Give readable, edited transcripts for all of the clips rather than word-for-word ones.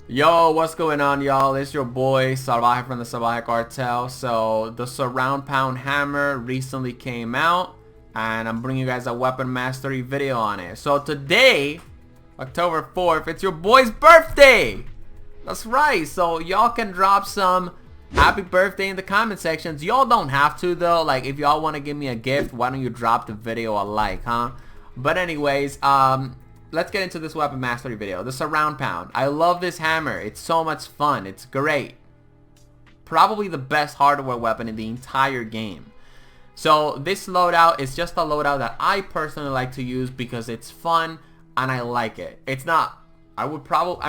Yo, what's going on, y'all? It's your boy Salvaje from the Salvaje Cartel. So the surround pound hammer recently came out, and I'm bringing you guys a weapon mastery video on it. So today, October 4th, it's your boy's birthday. That's right. So y'all can drop some happy birthday in the comment sections. Y'all don't have to though. Like, if y'all want to give me a gift, why don't you drop the video a like, huh? But anyways, let's get into this weapon mastery video. The surround pound. I love this hammer. It's so much fun. It's great. Probably the best hardware weapon in the entire game. So this loadout is just a loadout that I personally like to use because it's fun and I like it. It's not, I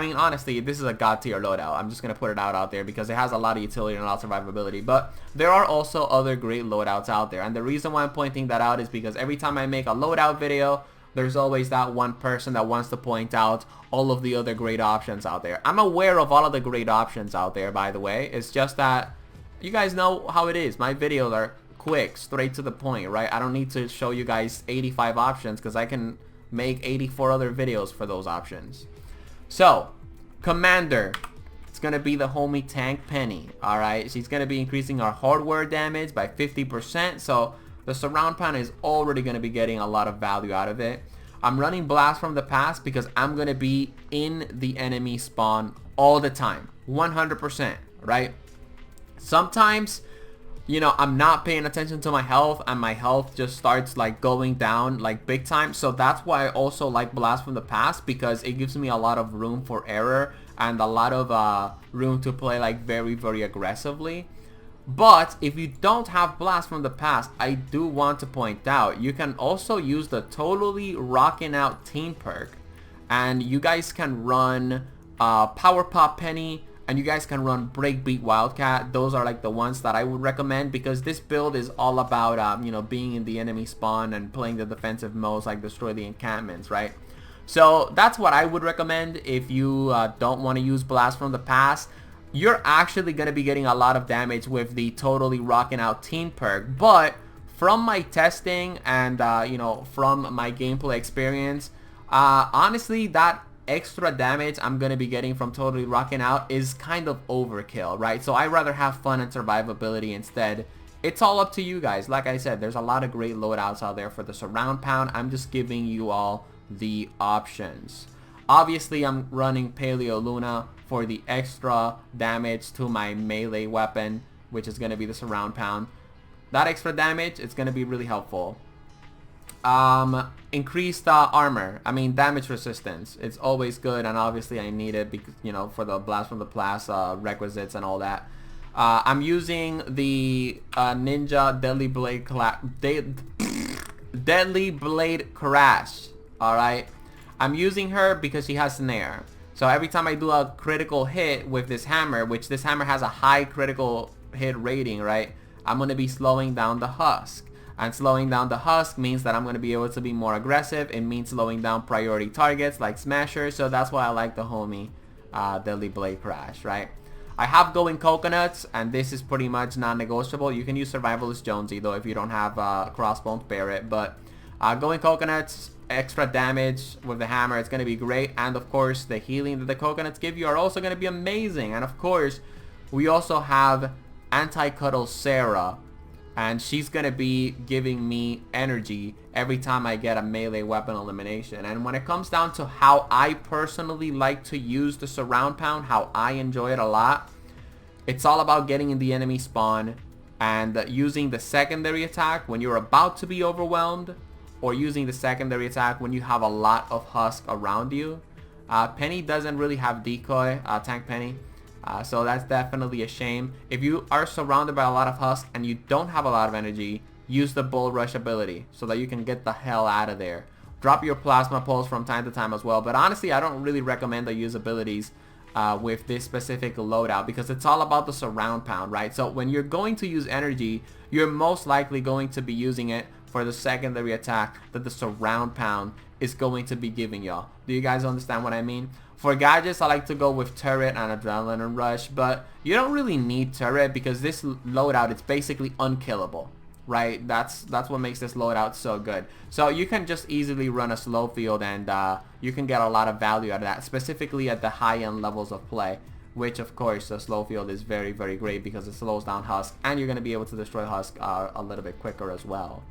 mean, honestly, this is a god tier loadout. I'm just going to put it out there because it has a lot of utility and a lot of survivability. But there are also other great loadouts out there. And the reason why I'm pointing that out is because every time I make a loadout video, there's always that one person that wants to point out all of the other great options out there. I'm aware of all of the great options out there, by the way. It's just that you guys know how it is. My videos are quick, straight to the point, right? I don't need to show you guys 85 options because I can make 84 other videos for those options. So, Commander. It's going to be the homie Tank Penny, alright? She's going to be increasing our hardware damage by 50%, so the surround pound is already going to be getting a lot of value out of it. I'm running Blast from the Past because I'm going to be in the enemy spawn all the time. 100%, right? Sometimes, you know, I'm not paying attention to my health and my health just starts like going down like big time. So that's why I also like Blast from the Past, because it gives me a lot of room for error and a lot of room to play like very aggressively. But if you don't have Blast from the Past, I do want to point out you can also use the Totally Rockin' Out team perk, and you guys can run Power Pop Penny, and you guys can run Breakbeat Wildcat. Those are like the ones that I would recommend because this build is all about you know, being in the enemy spawn and playing the defensive modes like destroy the encampments, right? So that's what I would recommend if you don't want to use Blast from the Past. You're actually going to be getting a lot of damage with the Totally Rockin' Out team perk, but from my testing and you know, from my gameplay experience, honestly, that extra damage I'm going to be getting from Totally Rockin' Out is kind of overkill, right? So I'd rather have fun and survivability instead. It's all up to you guys. Like I said, there's a lot of great loadouts out there for the surround pound. I'm just giving you all the options. Obviously, I'm running Paleo Luna for the extra damage to my melee weapon, which is going to be the surround pound. That extra damage, it's going to be really helpful. Increased armor, I mean damage resistance. It's always good, and obviously I need it because, you know, for the Blast from the Past requisites and all that. I'm using the Ninja Deadly Blade Crash. Alright, I'm using her because she has snare. So every time I do a critical hit with this hammer, which this hammer has a high critical hit rating, right? I'm going to be slowing down the husk. And slowing down the husk means that I'm going to be able to be more aggressive. It means slowing down priority targets like smashers. So that's why I like the homie Deadly Blade Crash, right? I have Going Coconuts, and this is pretty much non-negotiable. You can use Survivalist Jonesy though if you don't have Crossbones Barrett. But Going Coconuts, extra damage with the hammer, it's going to be great. And of course, the healing that the coconuts give you are also going to be amazing. And of course, we also have Anti-Cuddle Sarah, and she's going to be giving me energy every time I get a melee weapon elimination. And when it comes down to how I personally like to use the surround pound, how I enjoy it a lot, it's all about getting in the enemy spawn and using the secondary attack when you're about to be overwhelmed, or using the secondary attack when you have a lot of husk around you. Penny doesn't really have decoy, Tank Penny. So that's definitely a shame. If you are surrounded by a lot of husk and you don't have a lot of energy, use the Bull Rush ability so that you can get the hell out of there. Drop your Plasma Pulse from time to time as well. But honestly, I don't really recommend the use abilities with this specific loadout because it's all about the surround pound, right? So when you're going to use energy, you're most likely going to be using it for the secondary attack that the surround pound is going to be giving y'all. Do you guys understand what I mean? For gadgets, I like to go with Turret and Adrenaline Rush, but you don't really need Turret because this loadout is basically unkillable. right? That's what makes this loadout so good. So you can just easily run a slow field and you can get a lot of value out of that, specifically at the high-end levels of play, which of course the slow field is very, very great because it slows down Husk, and you're going to be able to destroy Husk a little bit quicker as well.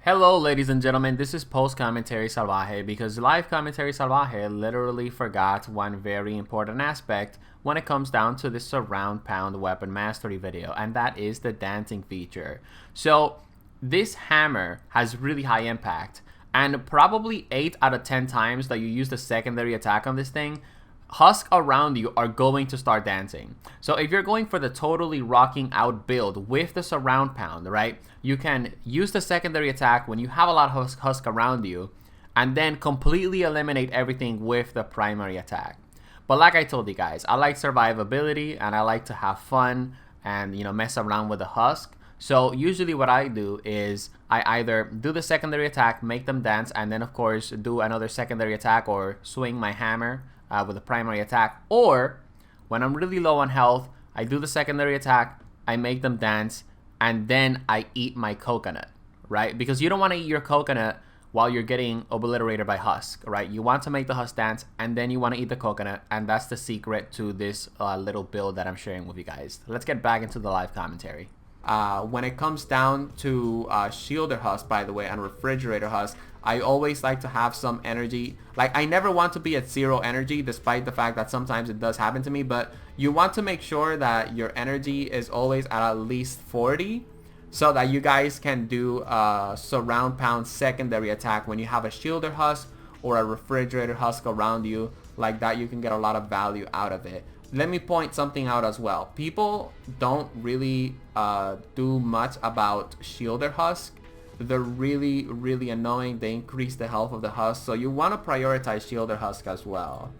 Hello ladies and gentlemen, this is post commentary Salvaje, because live commentary Salvaje literally forgot one very important aspect when it comes down to this surround pound weapon mastery video, and that is the dancing feature. So this hammer has really high impact, and probably 8 out of 10 times that you use the secondary attack on this thing, Husk around you are going to start dancing. So if you're going for the totally rocking out build with the surround pound, right, you can use the secondary attack when you have a lot of Husk around you, and then completely eliminate everything with the primary attack. But like I told you guys, I like survivability and I like to have fun and, you know, mess around with the Husk. So usually what I do is I either do the secondary attack, make them dance, and then of course do another secondary attack or swing my hammer with a primary attack, or when I'm really low on health, I do the secondary attack, I make them dance, and then I eat my coconut, right? Because you don't want to eat your coconut while you're getting obliterated by Husk, right? You want to make the Husk dance, and then you want to eat the coconut, and that's the secret to this little build that I'm sharing with you guys. Let's get back into the live commentary. When it comes down to shielder Husk, by the way, and refrigerator Husk, I always like to have some energy. Like, I never want to be at 0 energy, despite the fact that sometimes it does happen to me, but you want to make sure that your energy is always at least 40, so that you guys can do a surround pound secondary attack when you have a shielder Husk or a refrigerator Husk around you. Like that, you can get a lot of value out of it. Let me point something out as well. People don't really do much about shielder Husk. They're really, really annoying. They increase the health of the Husk, so you want to prioritize shielder Husk as well.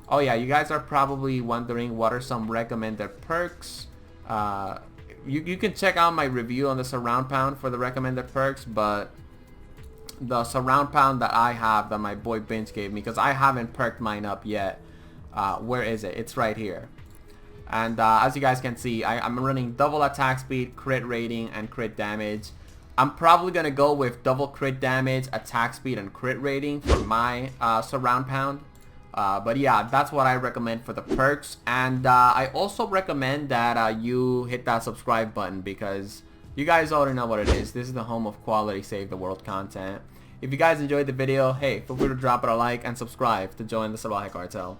Oh yeah, you guys are probably wondering what are some recommended perks. You can check out my review on the surround pound for the recommended perks, but the surround pound that I have, that my boy Binge gave me, because I haven't perked mine up yet. Where is it? It's right here. And as you guys can see, I'm running double attack speed, crit rating, and crit damage. I'm probably going to go with double crit damage, attack speed, and crit rating for my surround pound. But yeah, that's what I recommend for the perks. And I also recommend that you hit that subscribe button, because you guys already know what it is. This is the home of quality Save the World content. If you guys enjoyed the video, hey, feel free to drop it a like and subscribe to join the Salvaje Cartel.